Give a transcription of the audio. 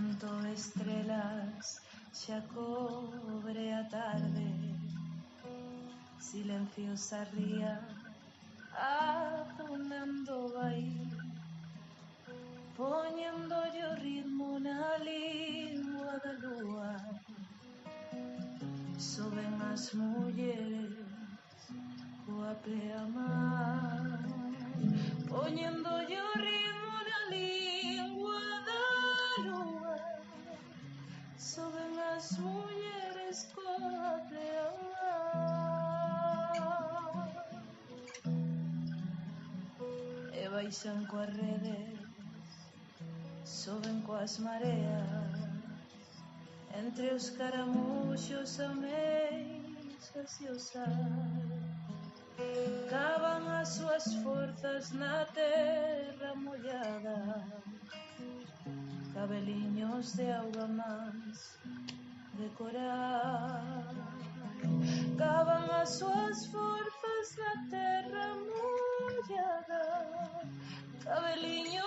canto estrelas xa cobre a tarde, silenciosa ría atonando vai, poñéndolle o ritmo na lingua da lúa. Soben as mulleres coa pleamar, poñéndolle o ritmo na lingua da lúa. Soben as mulleres coa pleamar e baixan coas redes, soben coas mareas, entre os caramuxos, ameixas e o sal. Cavan as súas forzas na terra mollada, cabeliños de auga máis de coral. Cavan as súas forzas na terra mollada, cabeliños